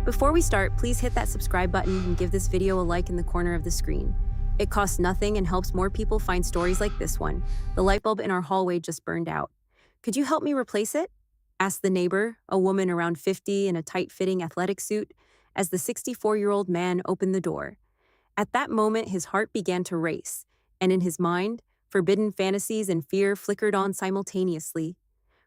Before we start, please hit that subscribe button and give this video a like in the corner of the screen. It costs nothing and helps more people find stories like this one. The light bulb in our hallway just burned out. Could you help me replace it? Asked the neighbor, a woman around 50 in a tight-fitting athletic suit, as the 64-year-old man opened the door. At that moment, his heart began to race, and in his mind, forbidden fantasies and fear flickered on simultaneously.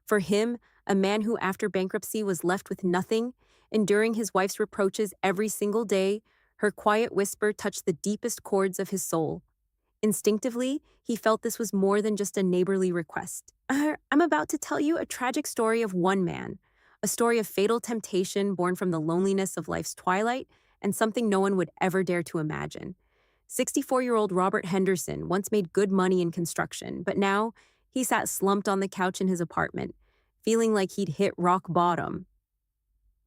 For him, a man who after bankruptcy was left with nothing, enduring his wife's reproaches every single day, her quiet whisper touched the deepest chords of his soul. Instinctively, he felt this was more than just a neighborly request. I'm about to tell you a tragic story of one man, a story of fatal temptation born from the loneliness of life's twilight and something no one would ever dare to imagine. 64-year-old Robert Henderson once made good money in construction, but now he sat slumped on the couch in his apartment, feeling like he'd hit rock bottom.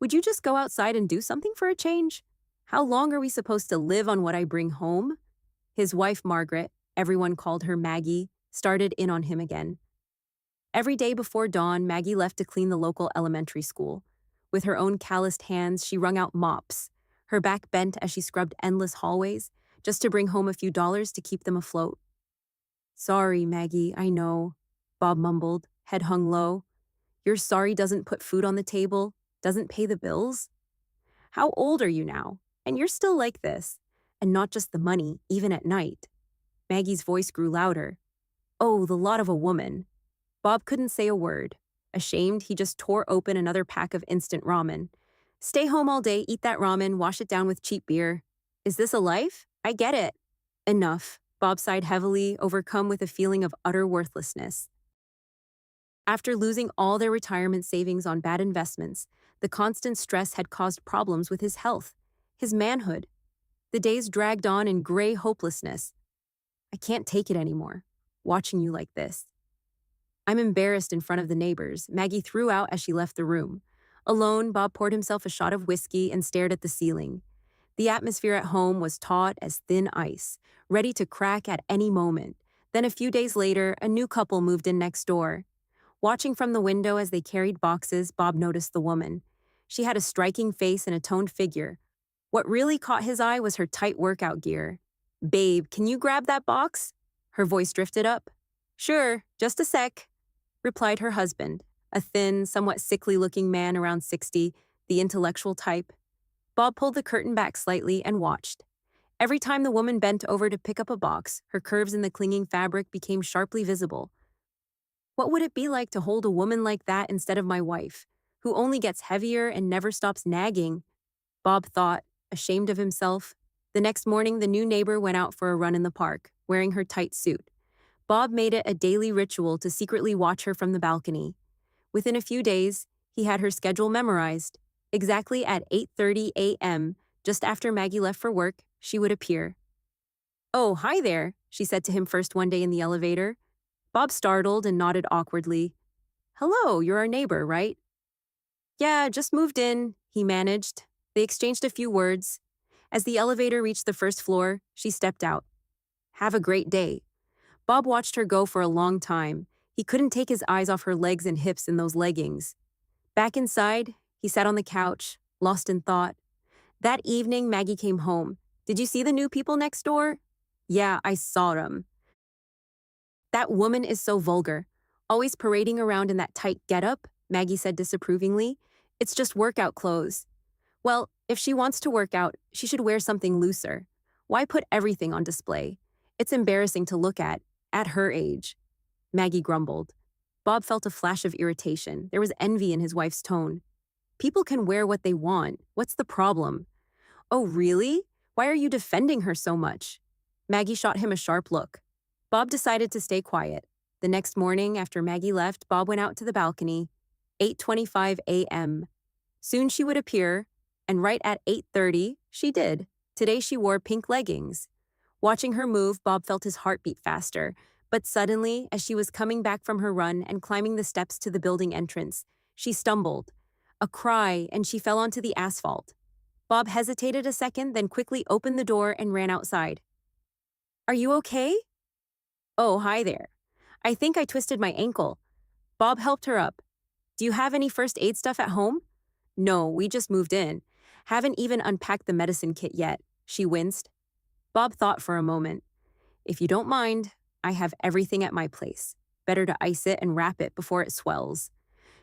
Would you just go outside and do something for a change? How long are we supposed to live on what I bring home? His wife, Margaret, everyone called her Maggie, started in on him again. Every day before dawn, Maggie left to clean the local elementary school. With her own calloused hands, she wrung out mops, her back bent as she scrubbed endless hallways, just to bring home a few dollars to keep them afloat. Sorry, Maggie, I know, Bob mumbled, head hung low. Your sorry doesn't put food on the table, doesn't pay the bills? How old are you now? And you're still like this. And not just the money, even at night. Maggie's voice grew louder. Oh, the lot of a woman. Bob couldn't say a word. Ashamed, he just tore open another pack of instant ramen. Stay home all day, eat that ramen, wash it down with cheap beer. Is this a life? I get it. Enough. Bob sighed heavily, overcome with a feeling of utter worthlessness. After losing all their retirement savings on bad investments, the constant stress had caused problems with his health, his manhood. The days dragged on in gray hopelessness. I can't take it anymore, watching you like this. I'm embarrassed in front of the neighbors, Maggie threw out as she left the room. Alone, Bob poured himself a shot of whiskey and stared at the ceiling. The atmosphere at home was taut as thin ice, ready to crack at any moment. Then a few days later, a new couple moved in next door. Watching from the window as they carried boxes, Bob noticed the woman. She had a striking face and a toned figure. What really caught his eye was her tight workout gear. Babe, can you grab that box? Her voice drifted up. Sure, just a sec, replied her husband, a thin, somewhat sickly-looking man around 60, the intellectual type. Bob pulled the curtain back slightly and watched. Every time the woman bent over to pick up a box, her curves in the clinging fabric became sharply visible. What would it be like to hold a woman like that instead of my wife, who only gets heavier and never stops nagging? Bob thought, ashamed of himself. The next morning, the new neighbor went out for a run in the park, wearing her tight suit. Bob made it a daily ritual to secretly watch her from the balcony. Within a few days, he had her schedule memorized. Exactly at 8:30 a.m., just after Maggie left for work, she would appear. Oh, hi there, she said to him first one day in the elevator. Bob startled and nodded awkwardly. Hello, you're our neighbor, right? Yeah, just moved in, he managed. They exchanged a few words. As the elevator reached the first floor, she stepped out. Have a great day. Bob watched her go for a long time. He couldn't take his eyes off her legs and hips in those leggings. Back inside, he sat on the couch, lost in thought. That evening, Maggie came home. Did you see the new people next door? Yeah, I saw them. That woman is so vulgar. Always parading around in that tight getup, Maggie said disapprovingly. It's just workout clothes. Well, if she wants to work out, she should wear something looser. Why put everything on display? It's embarrassing to look at her age. Maggie grumbled. Bob felt a flash of irritation. There was envy in his wife's tone. People can wear what they want. What's the problem? Oh, really? Why are you defending her so much? Maggie shot him a sharp look. Bob decided to stay quiet. The next morning, after Maggie left, Bob went out to the balcony. 8:25 a.m. Soon she would appear, and right at 8:30, she did. Today she wore pink leggings. Watching her move, Bob felt his heart beat faster. But suddenly, as she was coming back from her run and climbing the steps to the building entrance, she stumbled. A cry, and she fell onto the asphalt. Bob hesitated a second, then quickly opened the door and ran outside. Are you okay? Oh, hi there. I think I twisted my ankle. Bob helped her up. Do you have any first aid stuff at home? No, we just moved in. Haven't even unpacked the medicine kit yet. She winced. Bob thought for a moment. If you don't mind, I have everything at my place. Better to ice it and wrap it before it swells.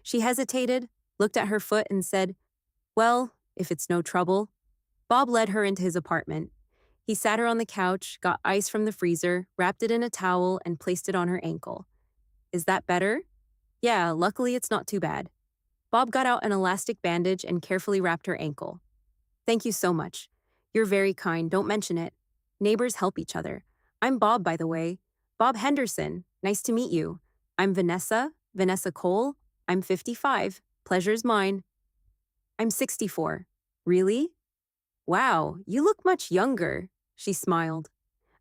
She hesitated, looked at her foot, and said, well, if it's no trouble. Bob led her into his apartment. He sat her on the couch, got ice from the freezer, wrapped it in a towel, and placed it on her ankle. Is that better? Yeah, luckily it's not too bad. Bob got out an elastic bandage and carefully wrapped her ankle. Thank you so much. You're very kind, don't mention it. Neighbors help each other. I'm Bob, by the way. Bob Henderson. Nice to meet you. I'm Vanessa Cole. I'm 55. Pleasure's mine. I'm 64. Really? Wow, you look much younger. She smiled.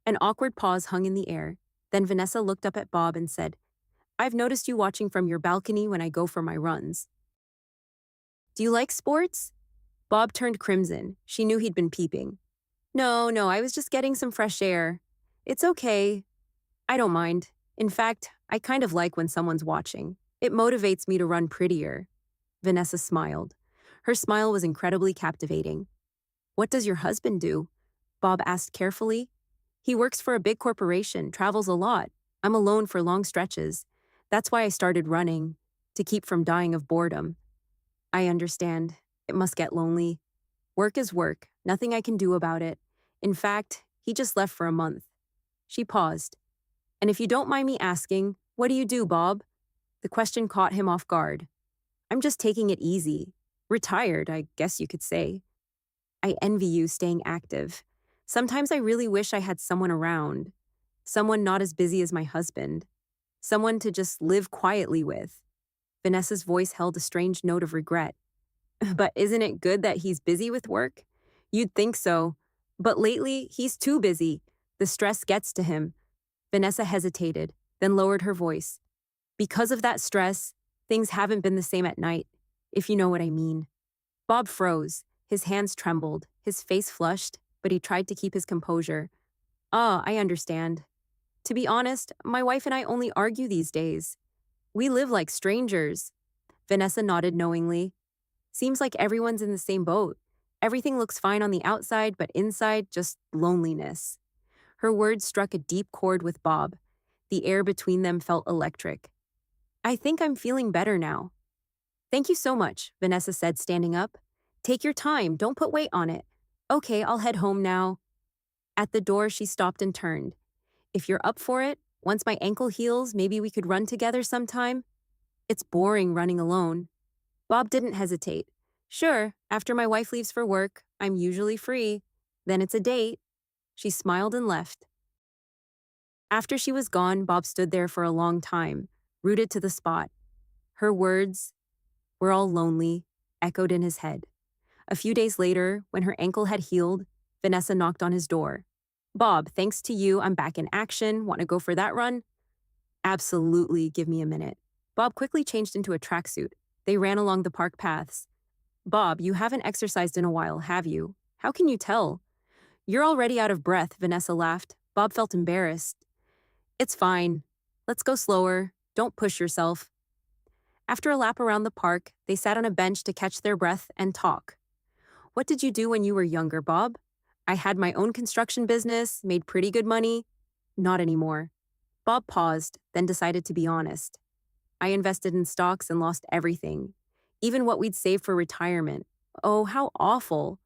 An awkward pause hung in the air. Then Vanessa looked up at Bob and said, I've noticed you watching from your balcony when I go for my runs. Do you like sports? Bob turned crimson. She knew he'd been peeping. No, I was just getting some fresh air. It's okay. I don't mind. In fact, I kind of like when someone's watching. It motivates me to run prettier. Vanessa smiled. Her smile was incredibly captivating. What does your husband do? Bob asked carefully. He works for a big corporation, travels a lot. I'm alone for long stretches. That's why I started running, to keep from dying of boredom. I understand. It must get lonely. Work is work, nothing I can do about it. In fact, he just left for a month. She paused. And if you don't mind me asking, what do you do, Bob? The question caught him off guard. I'm just taking it easy. Retired, I guess you could say. I envy you staying active. Sometimes I really wish I had someone around. Someone not as busy as my husband. Someone to just live quietly with. Vanessa's voice held a strange note of regret. But isn't it good that he's busy with work? You'd think so. But lately, he's too busy. The stress gets to him. Vanessa hesitated, then lowered her voice. Because of that stress, things haven't been the same at night, if you know what I mean. Bob froze. His hands trembled, his face flushed, but he tried to keep his composure. I understand. To be honest, my wife and I only argue these days. We live like strangers. Vanessa nodded knowingly. Seems like everyone's in the same boat. Everything looks fine on the outside, but inside, just loneliness. Her words struck a deep chord with Bob. The air between them felt electric. I think I'm feeling better now. Thank you so much, Vanessa said, standing up. Take your time, don't put weight on it. Okay, I'll head home now. At the door, she stopped and turned. If you're up for it, once my ankle heals, maybe we could run together sometime. It's boring running alone. Bob didn't hesitate. Sure, after my wife leaves for work, I'm usually free. Then it's a date. She smiled and left. After she was gone, Bob stood there for a long time, rooted to the spot. Her words, "We're all lonely," echoed in his head. A few days later, when her ankle had healed, Vanessa knocked on his door. Bob, thanks to you, I'm back in action. Want to go for that run? Absolutely, give me a minute. Bob quickly changed into a tracksuit. They ran along the park paths. Bob, you haven't exercised in a while, have you? How can you tell? You're already out of breath, Vanessa laughed. Bob felt embarrassed. It's fine. Let's go slower. Don't push yourself. After a lap around the park, they sat on a bench to catch their breath and talk. What did you do when you were younger, Bob? I had my own construction business, made pretty good money. Not anymore. Bob paused, then decided to be honest. I invested in stocks and lost everything, even what we'd saved for retirement. Oh, how awful.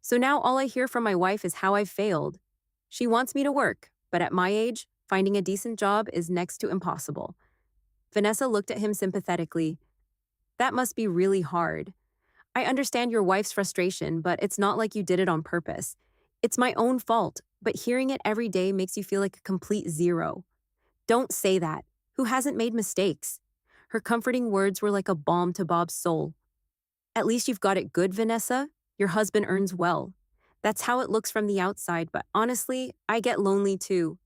So now all I hear from my wife is how I've failed. She wants me to work, but at my age, finding a decent job is next to impossible. Vanessa looked at him sympathetically. That must be really hard. I understand your wife's frustration, but it's not like you did it on purpose. It's my own fault, but hearing it every day makes you feel like a complete zero. Don't say that. Who hasn't made mistakes? Her comforting words were like a balm to Bob's soul. At least you've got it good, Vanessa. Your husband earns well. That's how it looks from the outside, but honestly, I get lonely too.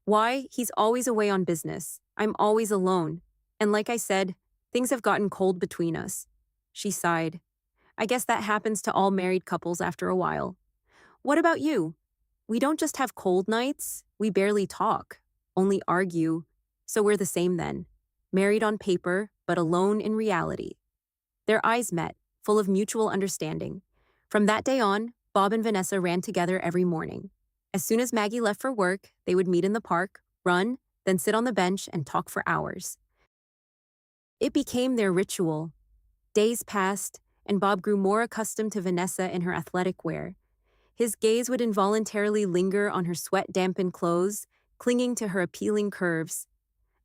Why? He's always away on business. I'm always alone. And like I said, things have gotten cold between us. She sighed. I guess that happens to all married couples after a while. What about you? We don't just have cold nights, we barely talk, only argue. So we're the same then. Married on paper, but alone in reality. Their eyes met, full of mutual understanding. From that day on, Bob and Vanessa ran together every morning. As soon as Maggie left for work, they would meet in the park, run, then sit on the bench and talk for hours. It became their ritual. Days passed, and Bob grew more accustomed to Vanessa in her athletic wear. His gaze would involuntarily linger on her sweat-dampened clothes, clinging to her appealing curves.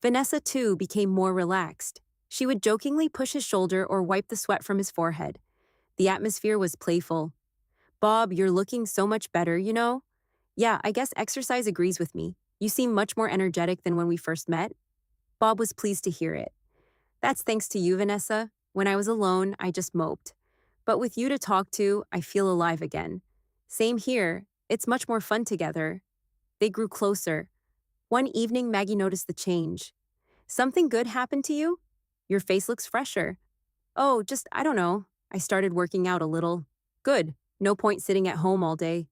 Vanessa, too, became more relaxed. She would jokingly push his shoulder or wipe the sweat from his forehead. The atmosphere was playful. "Bob, you're looking so much better, you know?" "Yeah, I guess exercise agrees with me. You seem much more energetic than when we first met." Bob was pleased to hear it. "That's thanks to you, Vanessa. When I was alone, I just moped. But with you to talk to, I feel alive again." "Same here. It's much more fun together." They grew closer. One evening, Maggie noticed the change. "Something good happened to you? Your face looks fresher." "Oh, just, I don't know. I started working out a little." "Good. No point sitting at home all day."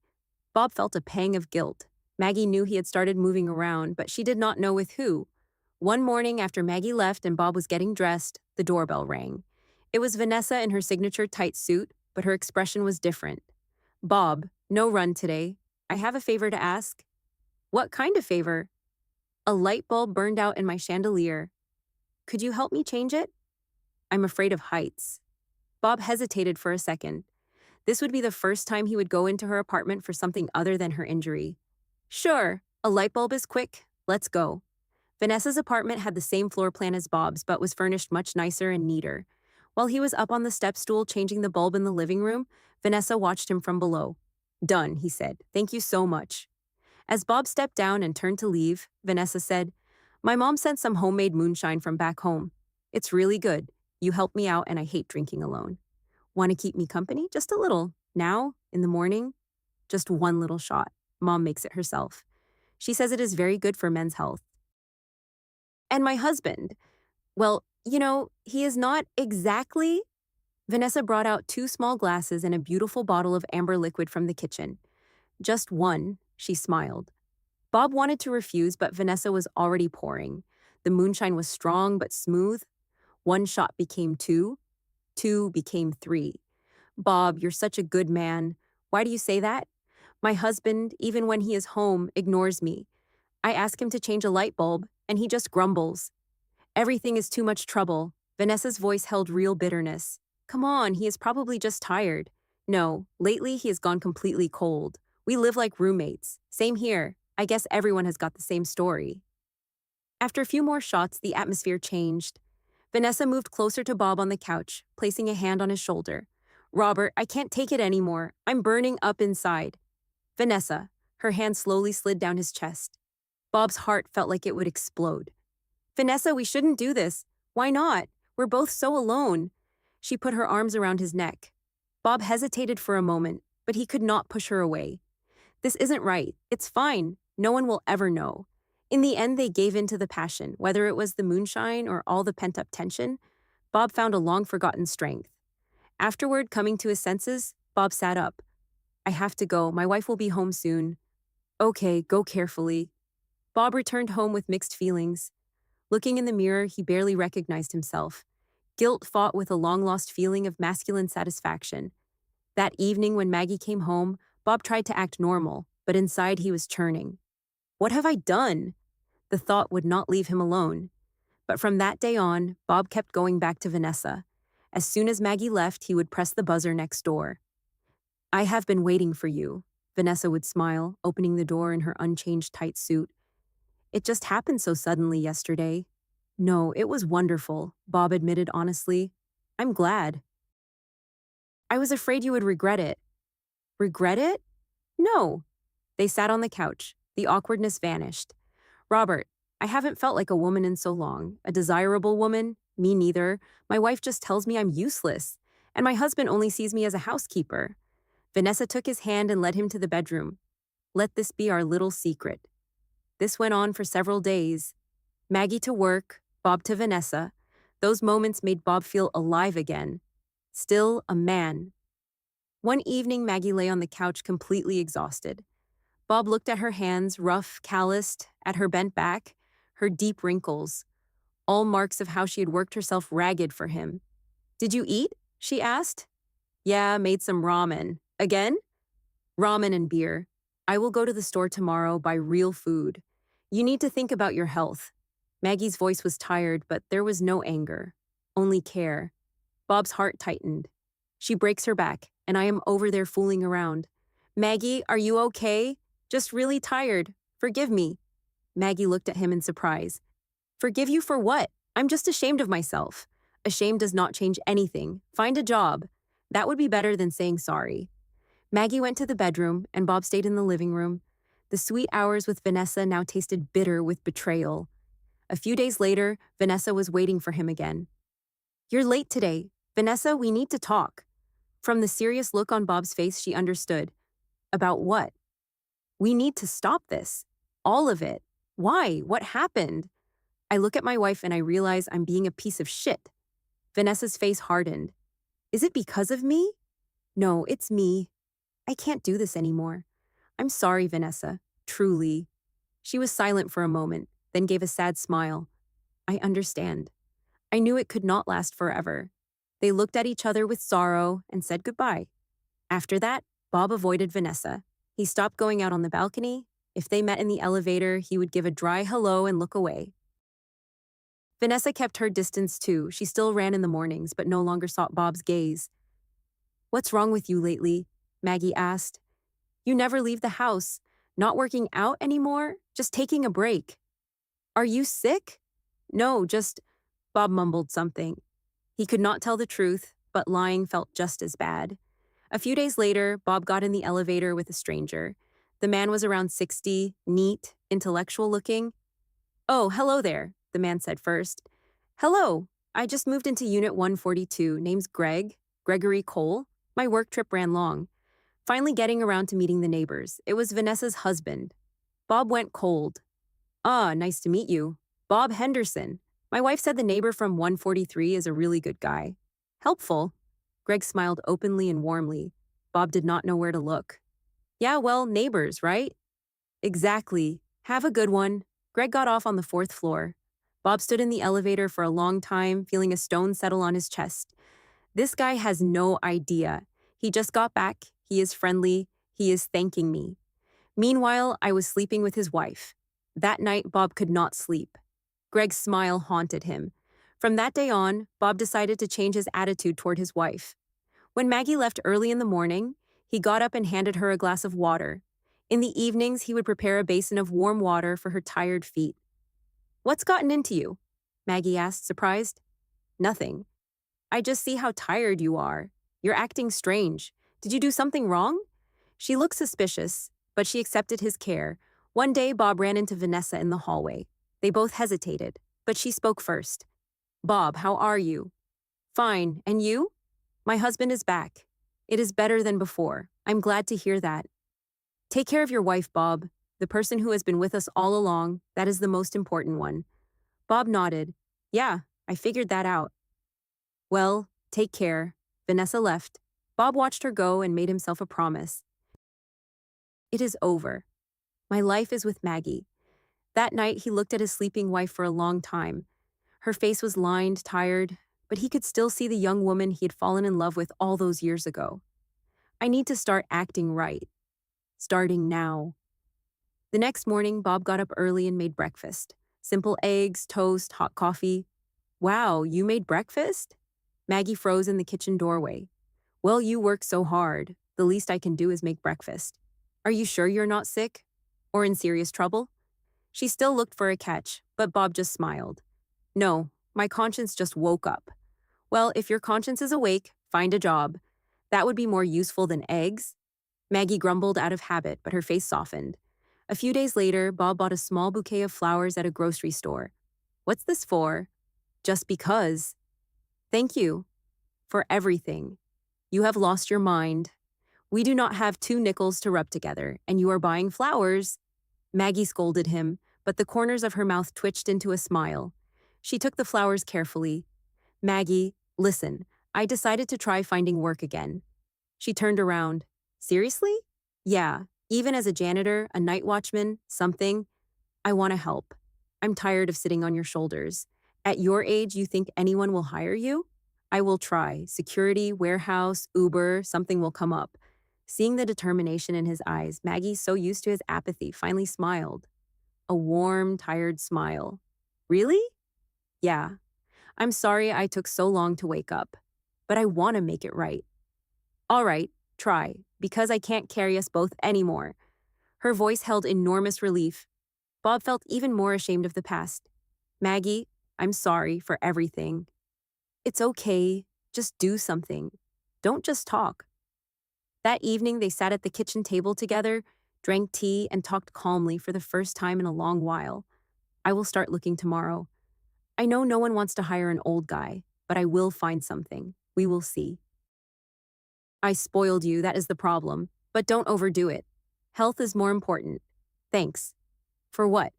Bob felt a pang of guilt. Maggie knew he had started moving around, but she did not know with who. One morning after Maggie left and Bob was getting dressed, the doorbell rang. It was Vanessa in her signature tight suit, but her expression was different. "Bob, no run today. I have a favor to ask." "What kind of favor?" "A light bulb burned out in my chandelier. Could you help me change it?" "I'm afraid of heights." Bob hesitated for a second. This would be the first time he would go into her apartment for something other than her injury. "Sure, a light bulb is quick. Let's go." Vanessa's apartment had the same floor plan as Bob's, but was furnished much nicer and neater. While he was up on the step stool changing the bulb in the living room, Vanessa watched him from below. "Done," he said. "Thank you so much." As Bob stepped down and turned to leave, Vanessa said, "My mom sent some homemade moonshine from back home. It's really good. You help me out and I hate drinking alone." "Want to keep me company? Just a little. Now, in the morning?" "Just one little shot. Mom makes it herself. She says it is very good for men's health." "And my husband? Well, he is not exactly—" Vanessa brought out 2 small glasses and a beautiful bottle of amber liquid from the kitchen. "Just one," she smiled. Bob wanted to refuse, but Vanessa was already pouring. The moonshine was strong but smooth. One shot became two. Two became three. "Bob, you're such a good man." "Why do you say that?" "My husband, even when he is home, ignores me. I ask him to change a light bulb, and he just grumbles. Everything is too much trouble." Vanessa's voice held real bitterness. "Come on, he is probably just tired." "No, lately he has gone completely cold. We live like roommates. Same here. I guess everyone has got the same story." After a few more shots, the atmosphere changed. Vanessa moved closer to Bob on the couch, placing a hand on his shoulder. "Robert, I can't take it anymore. I'm burning up inside." "Vanessa." Her hand slowly slid down his chest. Bob's heart felt like it would explode. "Vanessa, we shouldn't do this." "Why not? We're both so alone." She put her arms around his neck. Bob hesitated for a moment, but he could not push her away. "This isn't right. It's fine. No one will ever know." In the end, they gave in to the passion, whether it was the moonshine or all the pent-up tension. Bob found a long-forgotten strength. Afterward, coming to his senses, Bob sat up. "I have to go. My wife will be home soon." "Okay, go carefully." Bob returned home with mixed feelings. Looking in the mirror, he barely recognized himself. Guilt fought with a long-lost feeling of masculine satisfaction. That evening when Maggie came home, Bob tried to act normal, but inside he was churning. "What have I done?" The thought would not leave him alone. But from that day on, Bob kept going back to Vanessa. As soon as Maggie left, he would press the buzzer next door. "I have been waiting for you," Vanessa would smile, opening the door in her unchanged tight suit. "It just happened so suddenly yesterday." "No, it was wonderful," Bob admitted honestly. "I'm glad." "I was afraid you would regret it." "Regret it?" "No." They sat on the couch. The awkwardness vanished. "Robert, I haven't felt like a woman in so long. A desirable woman? Me neither. My wife just tells me I'm useless. And my husband only sees me as a housekeeper." Vanessa took his hand and led him to the bedroom. "Let this be our little secret." This went on for several days. Maggie to work, Bob to Vanessa. Those moments made Bob feel alive again. Still a man. One evening, Maggie lay on the couch completely exhausted. Bob looked at her hands, rough, calloused, at her bent back, her deep wrinkles, all marks of how she had worked herself ragged for him. "Did you eat?" she asked. Yeah, made some ramen. Again? Ramen and beer. I will go to the store tomorrow, buy real food. You need to think about your health. Maggie's voice was tired, but there was no anger, only care. Bob's heart tightened. She breaks her back, and I am over there fooling around. Maggie, are you okay? Just really tired. Forgive me. Maggie looked at him in surprise. Forgive you for what? I'm just ashamed of myself. Ashamed does not change anything. Find a job. That would be better than saying sorry. Maggie went to the bedroom, and Bob stayed in the living room. The sweet hours with Vanessa now tasted bitter with betrayal. A few days later, Vanessa was waiting for him again. You're late today. Vanessa, we need to talk. From the serious look on Bob's face, she understood. About what? We need to stop this. All of it. Why? What happened? I look at my wife and I realize I'm being a piece of shit. Vanessa's face hardened. Is it because of me? No, it's me. I can't do this anymore. I'm sorry, Vanessa. Truly. She was silent for a moment, then gave a sad smile. I understand. I knew it could not last forever. They looked at each other with sorrow and said goodbye. After that, Bob avoided Vanessa. He stopped going out on the balcony. If they met in the elevator, he would give a dry hello and look away. Vanessa kept her distance too. She still ran in the mornings, but no longer sought Bob's gaze. What's wrong with you lately? Maggie asked. You never leave the house. Not working out anymore? Just taking a break. Are you sick? No, just... Bob mumbled something. He could not tell the truth, but lying felt just as bad. A few days later, Bob got in the elevator with a stranger. The man was around 60, neat, intellectual looking. Oh, hello there, the man said first. Hello, I just moved into Unit 142. Name's Gregory Cole. My work trip ran long. Finally getting around to meeting the neighbors. It was Vanessa's husband. Bob went cold. Ah, nice to meet you. Bob Henderson. My wife said the neighbor from 143 is a really good guy. Helpful. Greg smiled openly and warmly. Bob did not know where to look. Yeah, well, neighbors, right? Exactly. Have a good one. Greg got off on the 4th floor. Bob stood in the elevator for a long time, feeling a stone settle on his chest. This guy has no idea. He just got back. He is friendly. He is thanking me. Meanwhile, I was sleeping with his wife. That night, Bob could not sleep. Greg's smile haunted him. From that day on, Bob decided to change his attitude toward his wife. When Maggie left early in the morning, he got up and handed her a glass of water. In the evenings, he would prepare a basin of warm water for her tired feet. What's gotten into you? Maggie asked, surprised. Nothing. I just see how tired you are. You're acting strange. Did you do something wrong? She looked suspicious, but she accepted his care. One day, Bob ran into Vanessa in the hallway. They both hesitated, but she spoke first. Bob, how are you? Fine, and you? My husband is back. It is better than before. I'm glad to hear that. Take care of your wife, Bob. The person who has been with us all along, that is the most important one. Bob nodded. Yeah, I figured that out. Well, take care. Vanessa left. Bob watched her go and made himself a promise. It is over. My life is with Maggie. That night, he looked at his sleeping wife for a long time. Her face was lined, tired, but he could still see the young woman he had fallen in love with all those years ago. I need to start acting right. Starting now. The next morning, Bob got up early and made breakfast. Simple eggs, toast, hot coffee. Wow, you made breakfast? Maggie froze in the kitchen doorway. Well, you work so hard. The least I can do is make breakfast. Are you sure you're not sick? Or in serious trouble? She still looked for a catch, but Bob just smiled. No, my conscience just woke up. Well, if your conscience is awake, find a job. That would be more useful than eggs. Maggie grumbled out of habit, but her face softened. A few days later, Bob bought a small bouquet of flowers at a grocery store. What's this for? Just because. Thank you. For everything. You have lost your mind. We do not have 2 nickels to rub together, and you are buying flowers. Maggie scolded him, but the corners of her mouth twitched into a smile. She took the flowers carefully. Maggie, listen, I decided to try finding work again. She turned around. Seriously? Yeah, even as a janitor, a night watchman, something. I want to help. I'm tired of sitting on your shoulders. At your age, you think anyone will hire you? I will try. Security, warehouse, Uber, something will come up. Seeing the determination in his eyes, Maggie, so used to his apathy, finally smiled. A warm, tired smile. Really? Yeah. I'm sorry I took so long to wake up. But I want to make it right. All right, try, because I can't carry us both anymore. Her voice held enormous relief. Bob felt even more ashamed of the past. Maggie, I'm sorry for everything. It's okay. Just do something. Don't just talk. That evening, they sat at the kitchen table together, drank tea, and talked calmly for the first time in a long while. I will start looking tomorrow. I know no one wants to hire an old guy, but I will find something. We will see. I spoiled you, that is the problem. But don't overdo it. Health is more important. Thanks. For what?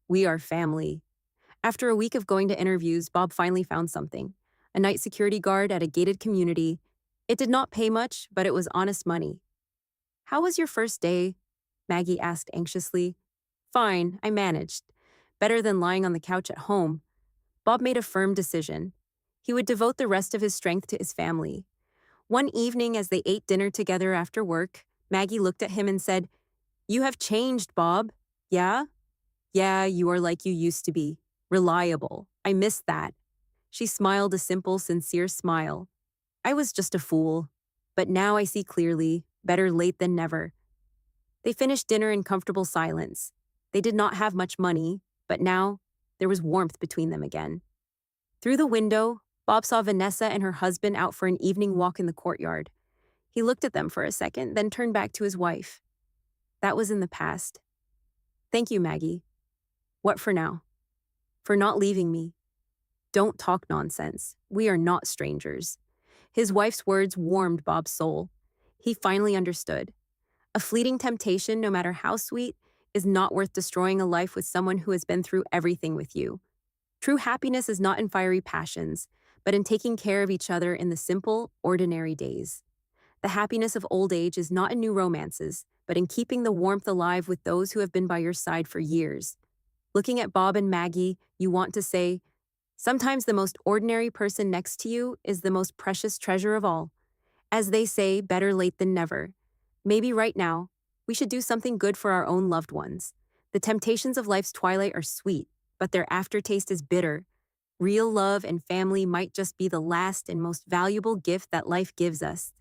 We are family. After a week of going to interviews, Bob finally found something. A night security guard at a gated community. It did not pay much, but it was honest money. How was your first day? Maggie asked anxiously. Fine, I managed. Better than lying on the couch at home. Bob made a firm decision. He would devote the rest of his strength to his family. One evening, as they ate dinner together after work, Maggie looked at him and said, You have changed, Bob. Yeah? Yeah, you are like you used to be. Reliable. I miss that. She smiled a simple, sincere smile. I was just a fool. But now I see clearly, better late than never. They finished dinner in comfortable silence. They did not have much money, but now there was warmth between them again. Through the window, Bob saw Vanessa and her husband out for an evening walk in the courtyard. He looked at them for a second, then turned back to his wife. That was in the past. Thank you, Maggie. What for now? For not leaving me. Don't talk nonsense. We are not strangers. His wife's words warmed Bob's soul. He finally understood. A fleeting temptation, no matter how sweet, is not worth destroying a life with someone who has been through everything with you. True happiness is not in fiery passions, but in taking care of each other in the simple, ordinary days. The happiness of old age is not in new romances, but in keeping the warmth alive with those who have been by your side for years. Looking at Bob and Maggie, you want to say, sometimes the most ordinary person next to you is the most precious treasure of all. As they say, better late than never. Maybe right now, we should do something good for our own loved ones. The temptations of life's twilight are sweet, but their aftertaste is bitter. Real love and family might just be the last and most valuable gift that life gives us.